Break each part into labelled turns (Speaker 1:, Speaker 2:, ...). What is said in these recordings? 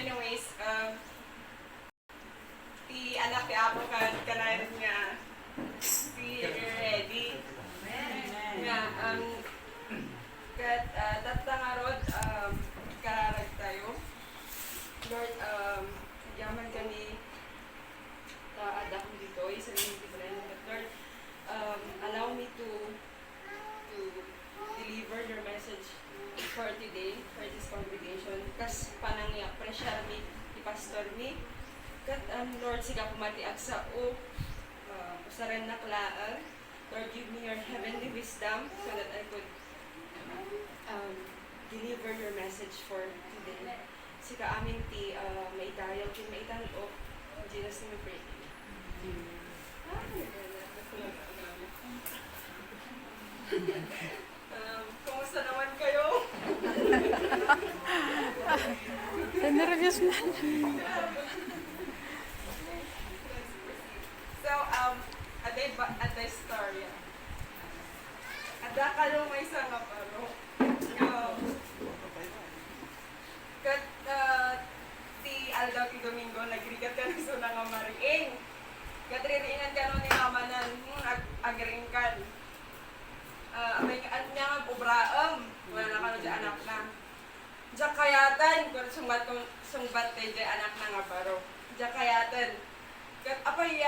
Speaker 1: Anyways, ti anak ti Apo kanayon nga si ready. Nga, kat tatangarod, kararag tayo. Lord, yaman kami adak mo dito, isa rin yung Lord, allow me to deliver your message for today, for this congregation. Kas panang i-pressure me, i-pastor me. Kat, Lord, siga pumatiag sa usaran na klaan. Lord, give me your heavenly wisdom so that I could deliver your message for today. Sika amin ti maitayaw, ti maitalo. In Jesus' name we pray. Kumusta naman kayo?
Speaker 2: Nervous na.
Speaker 1: So, at the story. Ada ka nung may isa nga paro. Kat, ti Aldaw ti Domingo, nagrigat ka nung suna nga mariing. Kat, ririingan ka nung ni Mamanan, agring kan. May niya nga ubraam. Wala na ka nung dyan anak na. Diyak kayatan, kung sumbat tayo dyan anak na nga paro. Diyak kayatan. Kat, apay,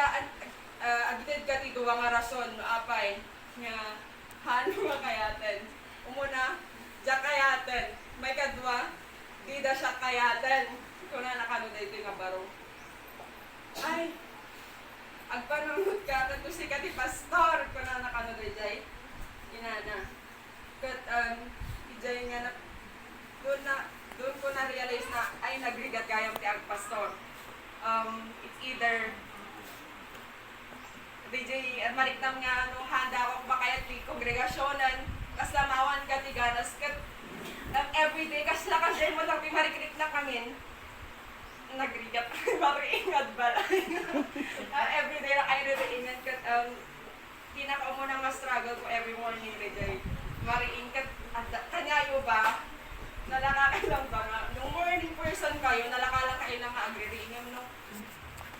Speaker 1: agitid ka ti duwa nga rason, apay, nga, hano nga kayatan. Umuna, diyak kayatan. May kadwa, di da siya kayatan. Kung na nakano dito nga baro. Ay, agpanunod ka, katusi ka ti pastor. Kung na nakano dito, inana. Kat, ijay nga na, doon ko na-realize na, ay, nagrigat kayang ti ag pastor. It's either, DJ, mariktam nga, handa ako ba kaya ti kongregasyonan, kaslamawan ka ti ganas, kat, everyday, kasla ka dyan mo, tapi marikrit na kami, nagrigat, mariingad balay. Everyday na kayo nariingan, kat, pinaka-umunang ma-struggle ko every morning, DJ, mariingkat, kanyayo ba, nalakakailang ba nga, nung morning person kayo, nalakalang kayo lang agririingam,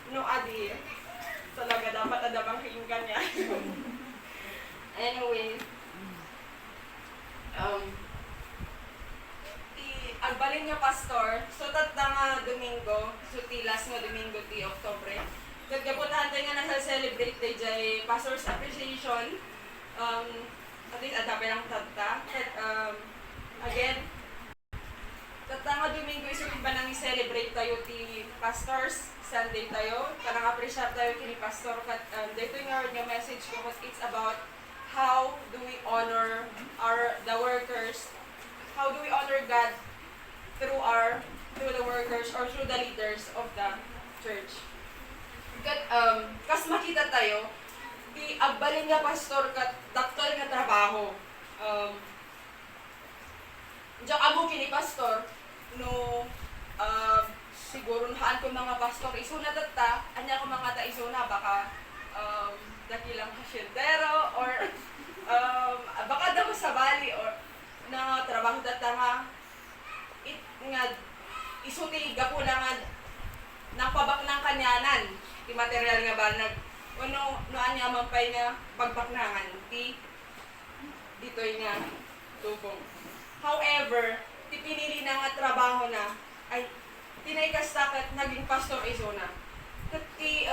Speaker 1: no adi, talaga dapat adabang hiinggan niya. Anyway, agbalin nga pastor, so tatda nga Domingo, so tilas nga Domingo ti Oktobre. Nagkapuntahan tayo nga nasa-celebrate tayo jay Pastor's Appreciation. At least adapay lang tatda. Again, tatda nga Domingo isupin ba nang i-celebrate tayo ti Pastor's Sunday tayo, parang appreciate tayo kini Pastor kat dito nga message ko, it's about how do we honor the workers, how do we honor God through the workers or through the leaders of the church. Kat kas makita tayo di agbalin nga pastor kat daktol nga trabaho. Diyan amo kini pastor no siguro nahaan ko mga pastor, isuna data, anya ko mga ta-isuna, baka dakilang hasyendero, or baka daw sa bali, or na trabaho data nga, isuti gapo na nga, nagpabak ng kanyanan, ti material nga ba, no anya mampay nga pagbaknangan, dito nga tubong. However, ti pinili na nga trabaho na, ay, tinay kastakat naging pastor isona. Kati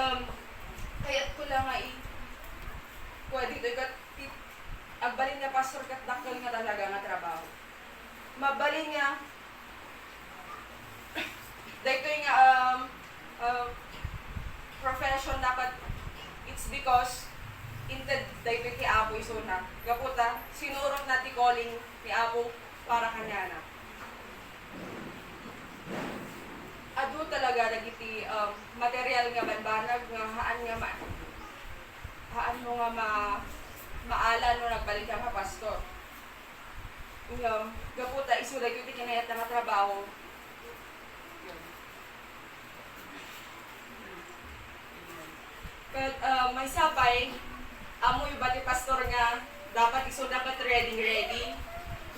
Speaker 1: kayat ko lang nga dito kat agbalin nga pastor kat dakol nga talaga nga trabaho. Mabalin nga dito nga profession dapat it's because inted dito ti Apo isona. Gaputa sinurot na ti calling ni Apo para kanya na. Ado talaga nagiti material nga banbanag nga haan mo nga maalan no nagbalik ka nga pastor. Gaputa isulag yung kinayat na trabaho. Kat may sabay amo yung bati pastor nga dapat iso dapat ready.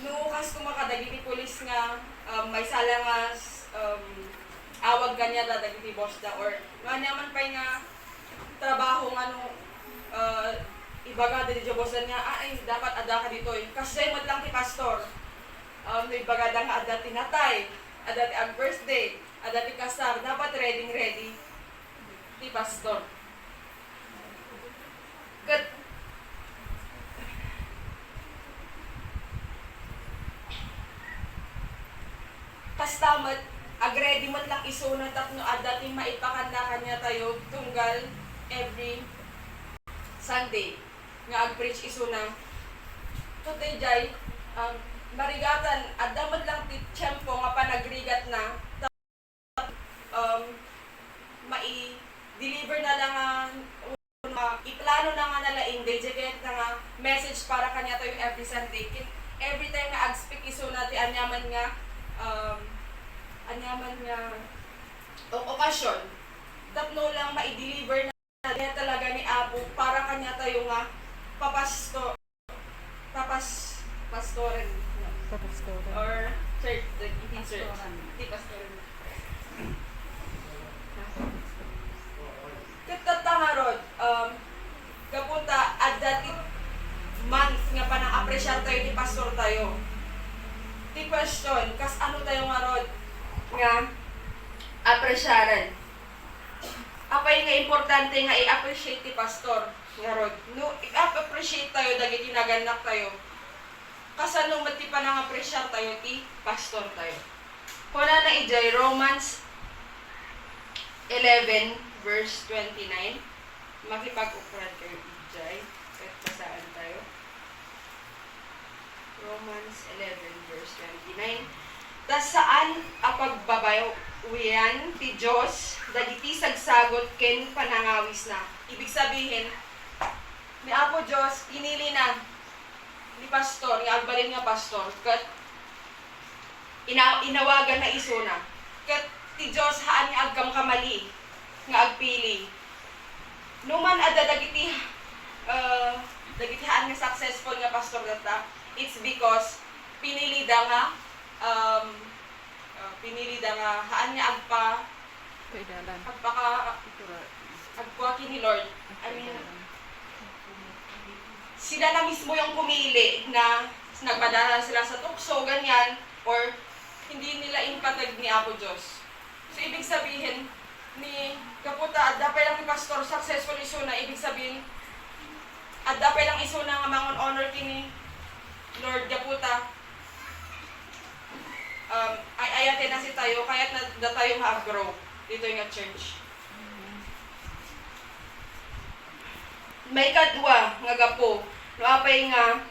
Speaker 1: No kas kumakadagi ni pulis nga may sala nga awag kanya dagiti boss da or nga naman pa nga trabaho nga no ibaga dito sa bossan nga ay dapat ada ka dito kasi mo lang ti pastor no ibaga da nga ada tinatay ada ti ag birthday ada ti kasar dapat ready ti pastor kat kastamat agredi man lang isuna tapno ada ti maipakanda kanya tayo tunggal every Sunday nga ag-preach isuna today jay marigatan adda man lang ti tiyempo nga panagrigat na mai-deliver na lang iplano na nga nalaing dejeket na nga message para kanya tayo every Sunday every time nga ag-speak isuna ti anyaman nga okasyon tapno lang ma-deliver na talaga ni Apo para kanya tayo nga pastoren or church di pastoren katatangarod kapunta at dati month nga pa na-appreciate tayo ni pastor tayo di question kas ano tayo nga rod nga appresyaran apay nga importante nga i-appreciate ti pastor nga rod no i-appreciate tayo dagiti naganak tayo kasano mati pa nang appreciate tayo ti pastor tayo kuna na ijay Romans 11 verse 29 makipag-upran kayo ijay kahit pasaan tayo Romans 11 verse 29 tas saan apagbabawian ti Diyos dagiti sagsagot ken panangawis na ibig sabihin ni Apo Diyos pinili na ni pastor nga agbalin nga pastor ket inawagan na isuna ket ti Diyos haan nga agkam kamali nga agpili numan adda dagiti haan nga successful nga pastor data it's because pinili da nga haan nga agpa kini Lord. I mean, sila na mismo yung pumili na nagpadala sila sa tukso, ganyan, or hindi nila impatag ni Apo Diyos. So, ibig sabihin, ni kaputa, adapay lang ni pastor, successful isuna, ibig sabihin, adapay lang isuna nga mangon honor kini Lord kaputa, ayatin na si tayo, kaya't na tayo ma-grow dito yung church. May kadwa nga gapo, no apay nga,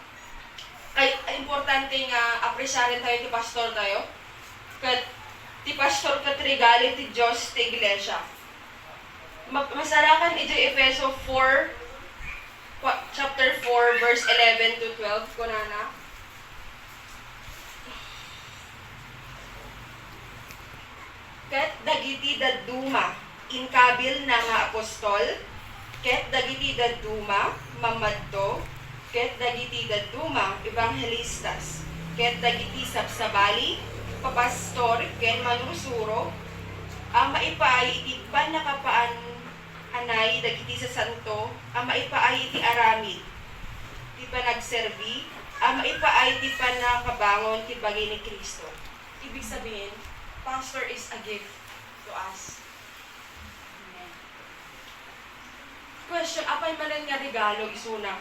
Speaker 1: importante nga apresyarin tayo ti pastor tayo, kat ti pastor kat regali ti Diyos ti iglesia. Masarakan ito Efeso 4, chapter 4, verse 11 to 12, kunana. Ket dagiti daduma inkabil na nga apostol, ket dagiti daduma mamadto, ket dagiti daduma evangelistas, ket dagiti sabsabali papastor ken manusuro, ang maipaay iti panakapaan anay dagiti sa santo, ang maipaay iti aramid, ti panagserbi, ang maipaay iti panakabangon ti bagi ni Kristo. Ibig sabihin, pastor is a gift to us. Amen. Question, apay manan nga regalo isuna?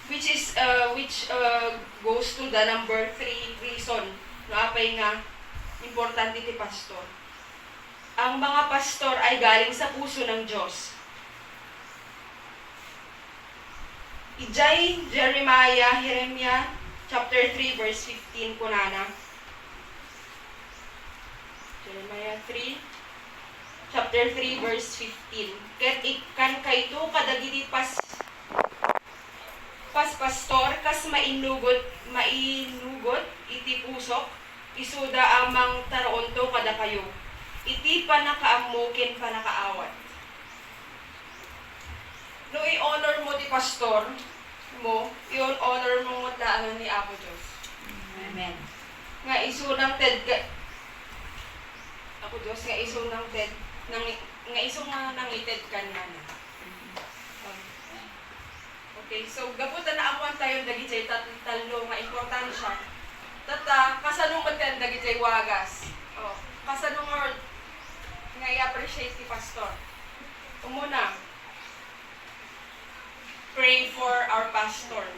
Speaker 1: Which goes to the number 3 reason na apay nga importante ti pastor. Ang mga pastor ay galing sa puso ng Diyos. Ijay Jeremiah chapter 3 verse 15 kunana. Jeremiah 3 chapter 3 verse 15. Ket ikan kayto kadagiti pastor kas mainugot iti pusok isuda amang taronto kada kayo iti panakaammo ken panakaawat. No i-honor mo ti pastor mo, i-honor mo mo taanan ni Apo Diyos.
Speaker 2: Amen.
Speaker 1: Nga isunang ted Ako Diyos nga isong ng TED, nga isong nga nangited kanya na. Okay, so gaputan na amuan tayo dagi jay talo nga importansya. Tata kasanong maten dagi jay wagas. Oh, kasanong nga i-appreciate ti pastor. Umuna, pray for our pastor.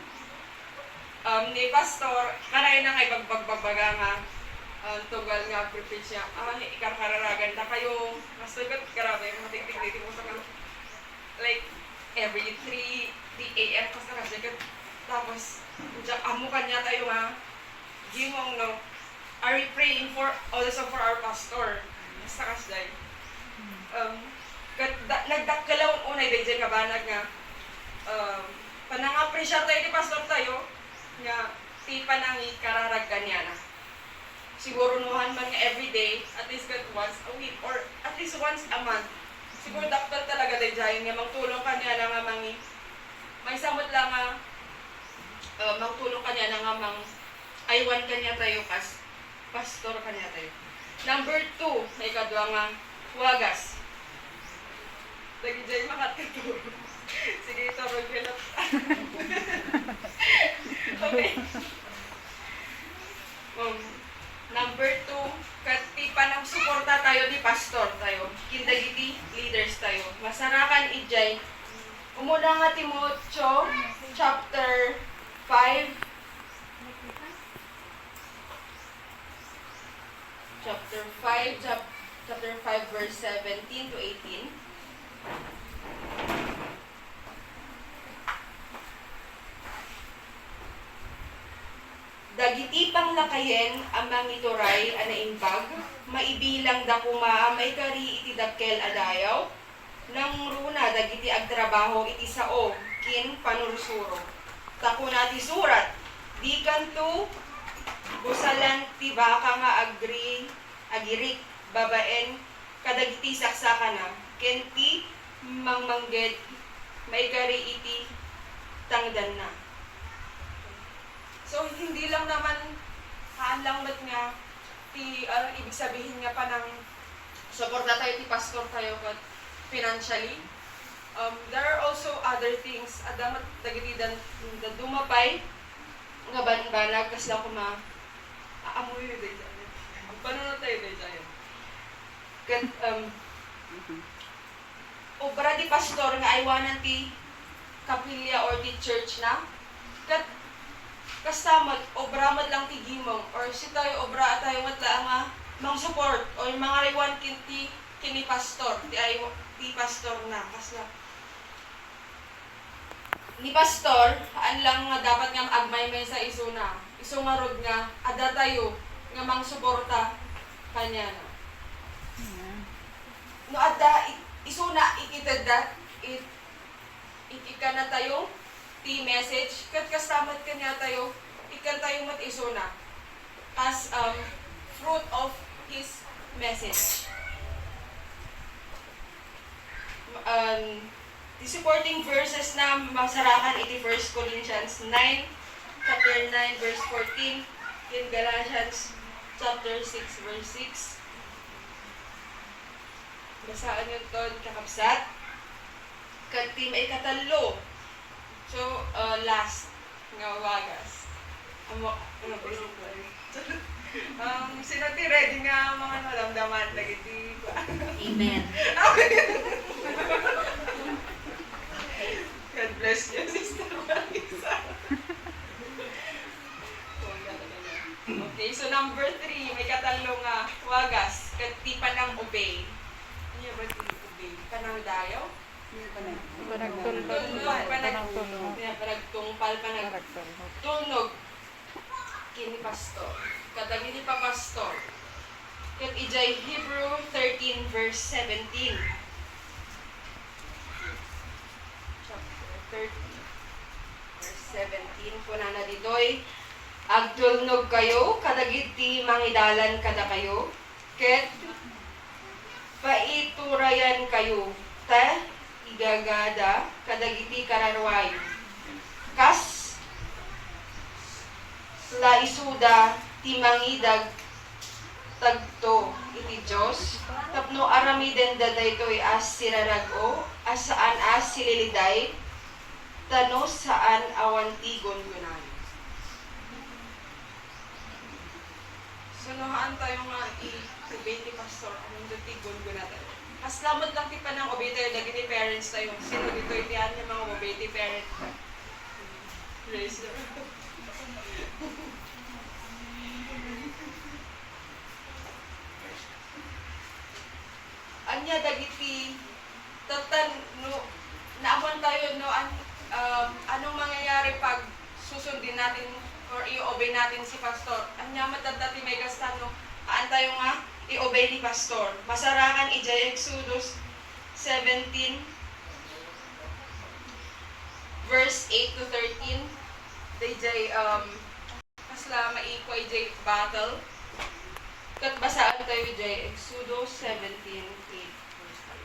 Speaker 1: Ni pastor, kanay na kay bagbagbaga nga tugal nga prepare siya. Ikararagan na kayo. Mas tugat, grabe, matigtig-tigtig mo sa kano. Like, every 3 AM kas na kasi. Tapos, amo kanya tayo nga. Gimong no. Are we praying for, also for our pastor? Basta kasday. Nagdakkalawang unay day dyan kabanag nga. Panang-appreciate tayo ni pastor tayo. Nga, ti panangi kararaggan niya na. Siguro nuhan man nga everyday, at least once a week, or at least once a month. Siguro dapat talaga day dyan nga magtulong kanya na nga mangi. May samot lang nga, magtulong kanya na nga mang aywan kanya tayo kas pastor kanya tayo. Number 2, may kadwa nga wagas. Lagi dyan makatuturo. Sige, ito, mag-relap. Okay. Number 2, katipa ng suporta tayo ni pastor tayo. Kindagiti leaders tayo. Masarakan ijay. Umuna nga Timoteo, chapter 5. Chapter 5, verse 17 to 18. Dagiti panglakayen amang ituray anaimbag, maibilang dakuma may kari iti dakkel adayaw, nang runa dagiti agtrabaho iti sao, kin panursuro. Takuna ti surat, di kanto, busalan ti baka nga agirik, babaen, kadagiti saksaka na, ken ti mangmangged, may kari iti tangdan na. So, hindi lang naman lang ba't nga ibig sabihin nga pa ng suporta tayo, ti pastor tayo financially. There are also other things. Adamat dagiti dan dumapay nga banbanag kas lang kuma aamoy day tayo. Paano na tayo day tayo? Kat obra di pastor nga aywanan ti kapilya or ti church na. Kat kastamat, obramad lang ti gimong, or si tayo obra tayo matla nga mang support, or mga riwan kini pastor, ti pastor na, kasla. Ni pastor, an lang nga dapat nga agmay-may sa isuna, iso nga rod nga, ada tayo, nga mang suporta kanya na. No ada, isuna, ikitad that, ikika na tayo, ti message, kat kastamat kanya tayo, ikan tayo mat isuna as fruit of his message. The supporting verses na masarakan iti 1 Corinthians 9, chapter 9, verse 14, in Galatians chapter 6, verse 6. Basaan yun to, kakapsat. Kanti may katalo. So, last, nga wagas. Sinati ready nga mga nalamdaman lagi
Speaker 3: Amen.
Speaker 1: God bless you, Sister Marisa. Okay, so number 3, may katalo nga wagas, kati panang obey. Ano ba ito obey? Panang dayaw? Panagtulnog kini pastor. Kadagiti pa pastor. Ket ijay Hebrew 13 verse 17. Chapter 13 verse 17 kunana ditoy agtulnog kayo kadagiti mangidalan kada kayo ket paiturayan kayo ta igagada kadagiti kararway kas la isuda ti mangidag tagto iti Diyos, tapno aramiden da daytoy as sirarago, as saan as sililiday, tano saan awanti gungunan. Sunuhaan tayo nga i-obey ti pastor, anong ti gungunan tayo. As lamot lang ti pa ng obey tayo, dagiti parents tayo. Sino dito itihan yung mga obey ti parent? Praise the Lord. Anya dagiti tatan no naamon tayo no anong mangyayari pag susundin natin or i-obey natin si pastor. Anya matadati may gastan no aan tayo nga i-obey ni pastor. Masarakan ijay Exodus 17 verse 8 to 13. Dayjay kasla maiko ijay battle. Kat basaan tayo jay Exodus 17:8 verse 5.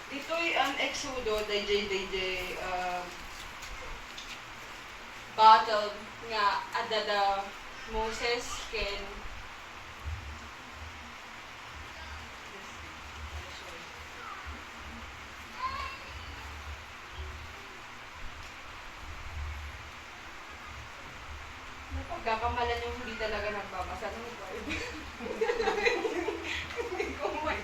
Speaker 1: Dito'y ang Exodo dayjay battle nga adada Moses ken napagkakamalan yung hindi talaga nagbabasa ng word. Hindi ko may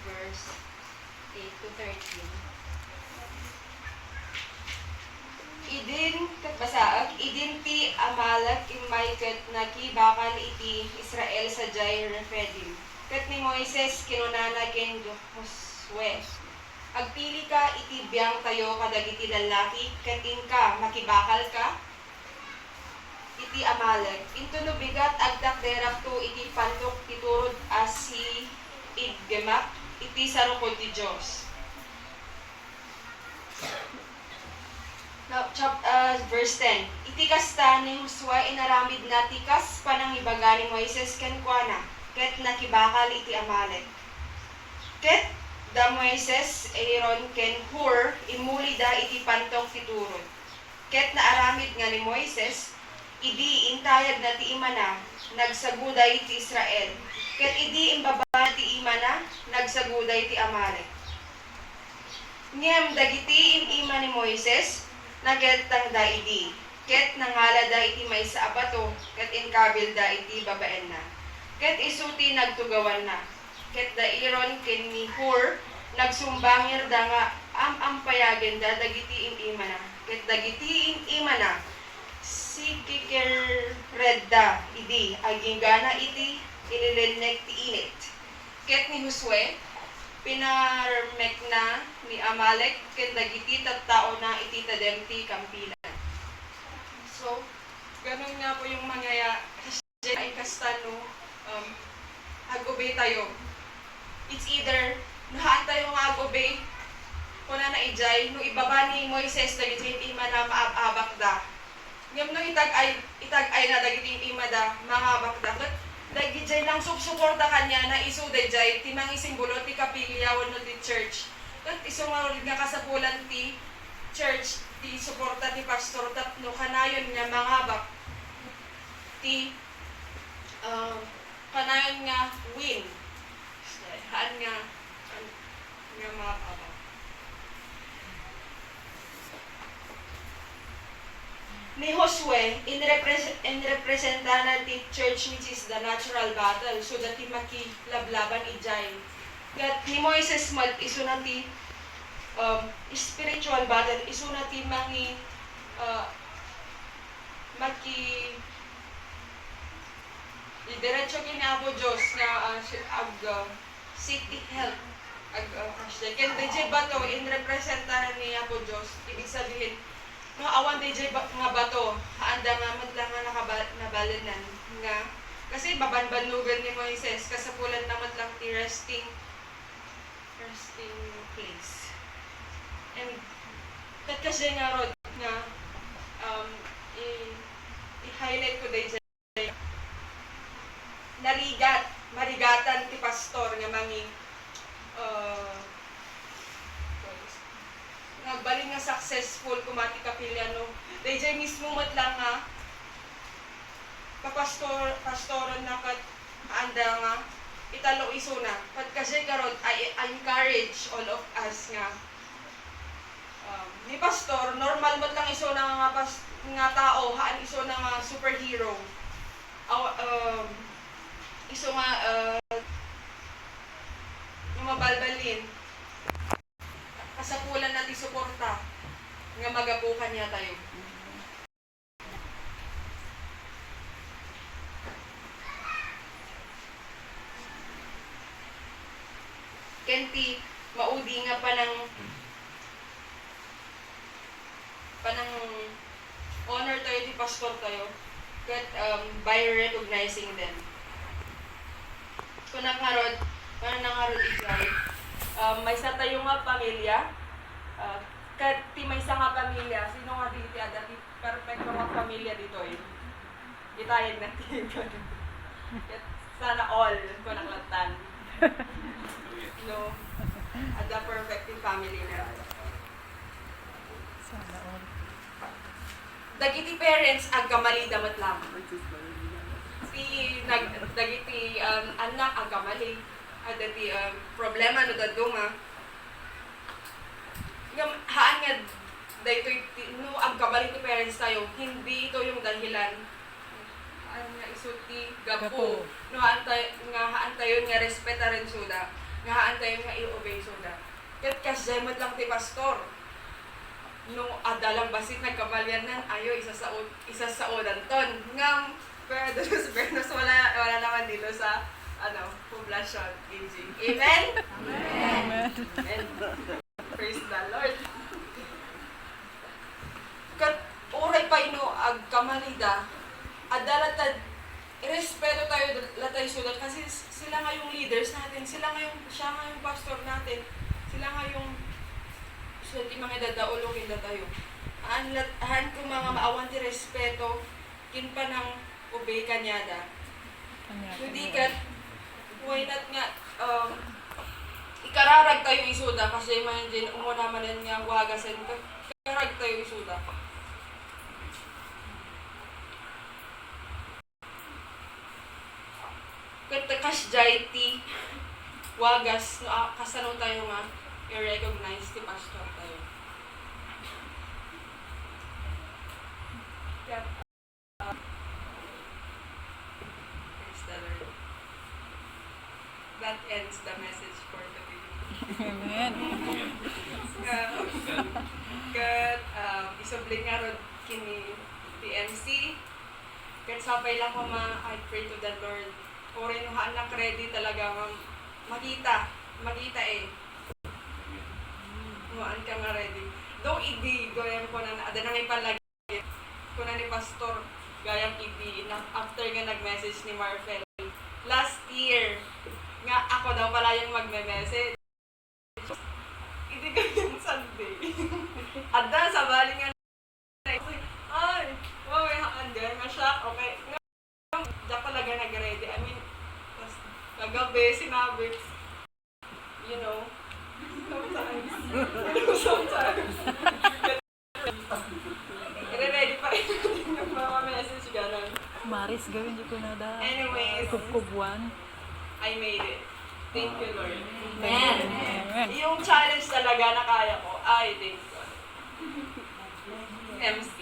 Speaker 1: verse 8 to 13. Idin, katbasaag, idin ti Amalek imay ket nakibakal iti Israel sa Jai Rephidim. Ket ni Moises kinunana ken Josue. Agpili ka iti biyang tayo kadagiti lalaki, ket inka makibakal ka iti Amalek. Into no bigat agdak derap to iti pantok titurod as si idgemak iti sarukod ti Diyos. Now, verse 10. Iti kasta ni Josue inaramid na tikas panangibaga ni Moises ken kuana, ket nakibakal iti Amalek. Ket da Moises Aaron ken Hur imuli da iti pantok ti turod. Ket naaramid nga ni Moises, idi intayag na ti imana, nagsaguday ti Israel. Ket idi imbaba ti imana, nagsaguday ti Amalek. Ngem dagiti ima ni Moises, nagetang da idi. Ket nangala da iti maysa a bato, ket inkabil da iti babaen na. Ket isuti nagtugawan na. Ket da Aaron ken ni Hur, nagsumbangir da nga ampayagen da dagiti ima na. Ket dagiti ima na, si kikerredda idi, agingana iti ililenek ti init. Ket ni Josue, pinarmek na ni Amalek, ken dagiti tattao na iti tadem ti kampilan. So, ganun nga po yung mangyaya. Kasi ay kastano, agobey tayo. It's either, nahaan tayo nga agobey, kuna na ijay, no ibaba ni Moises, dagiti ima na maabak da. Ngam no itag-ay na dagiti ima da, maabak da. But, dagiti lang suporta kanya na isu dayjay ti mangisingbulo ti kapilya wenno ti church. Ket isu nga kasapulan ti church ti suporta ti pastor tapno kanayon nga mangabak ti kanayon nga win. Haan nga mangabak. Ni Josue, in-representa na ti church which is the natural battle so that ti makilablaban ijay. Kat ni Moises iso na ti spiritual battle, iso na ti diretso kinabo Diyos na seek the help ken DJ bato in-representa ni Apo Diyos, ibig sabihin no awan DJ nga bato, haanda nga matlang nga balanan nga kasi babanbanugan ni Moises kasapulan naman lang ti resting place. And kat kasi nga rod nga i-highlight ko dahil marigatan ti pastor nga manging nga bali nga successful kumati kapilyano. Dahil mismo mat lang nga pastoron na kat anda nga italo iso na. Kat kasi karon I encourage all of us nga ni pastor normal mat lang iso na nga tao haan iso na nga superhero. Iso nga yung mabalbalin kasapulan natin suporta nga magabukan niya tayo. Kenti maudi nga panang honor tayo di pastor tayo kat by recognizing them. Kung nangarod ijay, may sa tayo nga pamilya, kat ti may sa nga pamilya, sino nga dito ada ti perfecto nga pamilya dito eh. Itayag na ti sana all ko naklatan. No, ada perfect yung family na.
Speaker 2: Sana all.
Speaker 1: Dagiti parents agkamali damat lang. Dagiti anak agkamali. Ada ti problema no dadto nga. Haan nga dayto no agkamali ti parents tayo. Hindi ito yung dahilan. Haan nga isuti gapo. No haan tayo nga respetarin suda. Nga haan tayo nga i-obey suda. Kat kasaymat lang ti pastor. No adalang basit nagkamalyan nan ayo isa sa odanton ngam pero Bernos wala naman dito sa poblasyon aging. Amen.
Speaker 2: Amen.
Speaker 1: Amen. Praise the Lord. Kat oray pa ino agkamalida adala tad irespeto tayo latay sulat kasi sila nga yung leaders natin, siya nga yung pastor natin, sila nga yung so, di mga dadaulukin na tayo. Ahan kung mga maawan ti respeto, kin pa ng obey kanyada. Hindi ka, why not nga, ikararag tayo isuda, kasi man din, umuna man nga wagasan, ikararag tayo isuda. Katakas jay ti, wagas, no, kasano tayo nga, i-recognize ti pastor tayo. Praise the Lord. That ends the message for today.
Speaker 2: Amen.
Speaker 1: Kat isubling nga ron kini TMC. Kat sapay lang ko I pray to the Lord. O rin haan na ready talaga makita eh. Muan ka nga ready. Though idi, goyang ko na, ada nang ipalagi ko na ni Pastor, gayang idi, after nga nag-message ni Marfel. Last year, nga ako daw pala yung magme-message. Idi ka yung Sunday. Ada, sa bali nga ay, wow, hanggang ma-shock, okay. Nga talaga nag-ready. I mean, kagabi, sinabi, you know, sometimes. I-ready pa rin yung mga message gano'n.
Speaker 2: Maris, gawin di ko na da.
Speaker 1: Anyways,
Speaker 2: Kubkubuan.
Speaker 1: I made it. Thank you, Lord.
Speaker 2: Amen.
Speaker 1: Amen. Yung challenge talaga na kaya ko, I thank God. MC.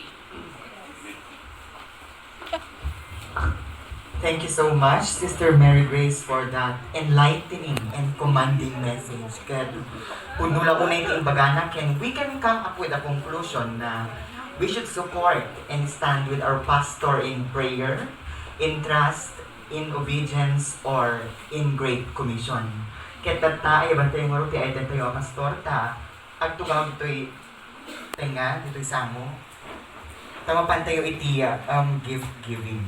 Speaker 3: Thank you so much, Sister Mary Grace, for that enlightening and commanding message. Kaya unula-unay ting bagana, we can come up with a conclusion na we should support and stand with our pastor in prayer, in trust, in obedience, or in great commission. Kaya ay bantay mo rin, ay tayo pastor ta, at tugawag ito'y tenga, ito'y samo, tama pantayo iti gift giving.